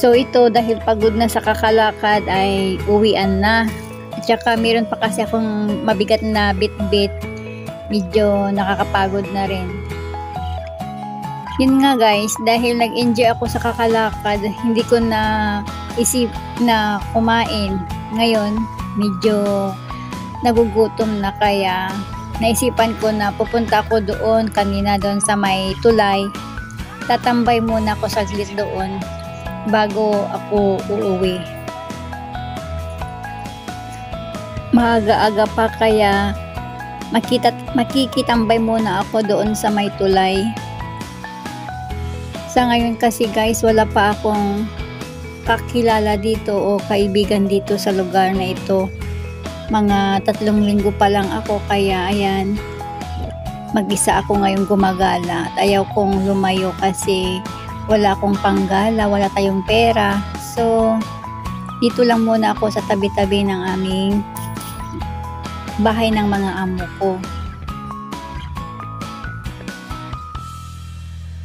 So ito, dahil pagod na sa kakalakad ay uwian na. At saka meron pa kasi akong mabigat na bit-bit. Medyo nakakapagod na rin. Yun nga guys, dahil nag-enjoy ako sa kakalakad, hindi ko na isip na kumain. Ngayon, medyo nagugutom na, kaya naisipan ko na pupunta ako doon kanina doon sa may tulay. Tatambay muna ako saglit doon bago ako uuwi. Maaga-aga pa, kaya makikitambay muna ako doon sa may tulay. Sa ngayon kasi guys, wala pa akong kakilala dito o kaibigan dito sa lugar na ito. Mga 3 linggo pa lang ako, kaya ayan, mag-isa ako ngayon gumagala. At ayaw kong lumayo kasi wala akong panggala, wala tayong pera. So, dito lang muna ako sa tabi-tabi ng aming bahay ng mga amo ko.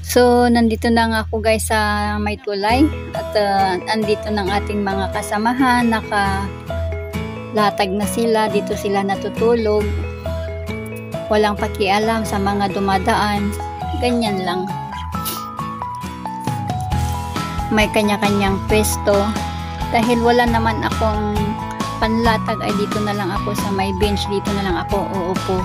So, nandito na nga ako guys sa may tulay at andito ng ating mga kasamahan, nakalatag na sila, dito sila natutulog. Walang pakialam sa mga dumadaan, ganyan lang. May kanya-kanyang pwesto. Dahil wala naman akong panlatag ay dito na lang ako sa may bench, dito na lang ako uupo.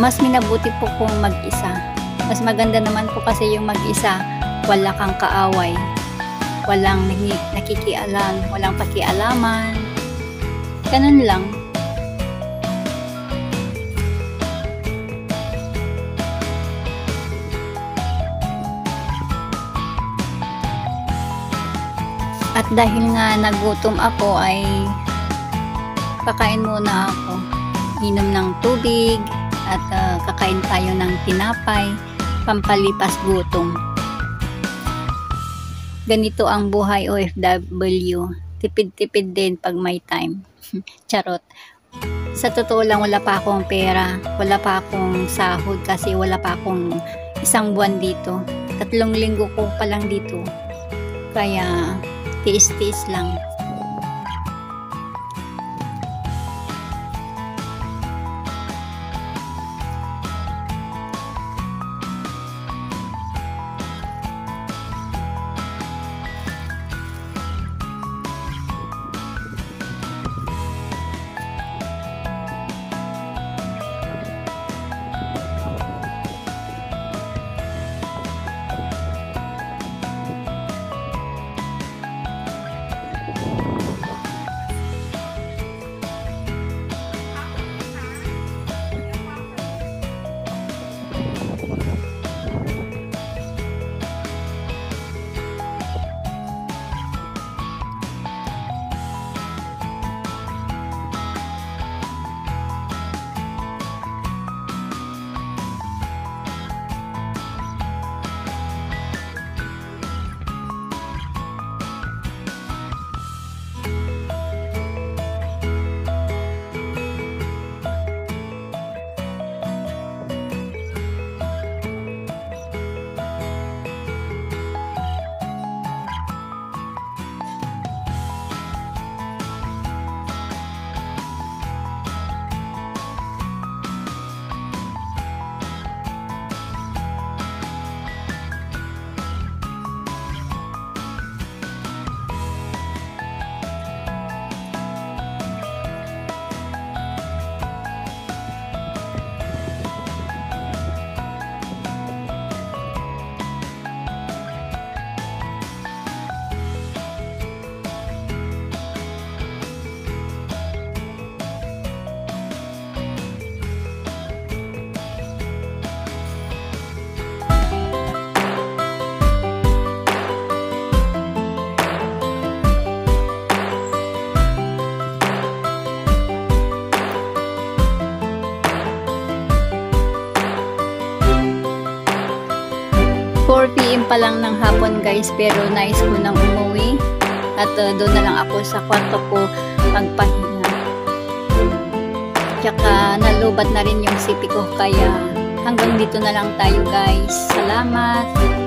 Mas minabuti po kung mag-isa. Mas maganda naman po kasi yung mag-isa, wala kang kaaway, walang nakikialam, walang pakialaman, ganun lang. At dahil nga nagutom ako ay kakain muna ako, inom ng tubig, at kakain tayo ng tinapay, pampalipas gutom. Ganito ang buhay OFW. Tipid-tipid din pag may time. Charot. Sa totoo lang, wala pa akong pera. Wala pa akong sahod kasi wala pa akong 1 buwan dito. 3 linggo ko pa lang dito. Kaya, tiis-tiis lang. pa lang ng hapon guys, pero nais ko nang umuwi at doon na lang ako sa kwarto ko pagpahinga. Tsaka nalubat na rin yung sipi ko, kaya hanggang dito na lang tayo guys. Salamat!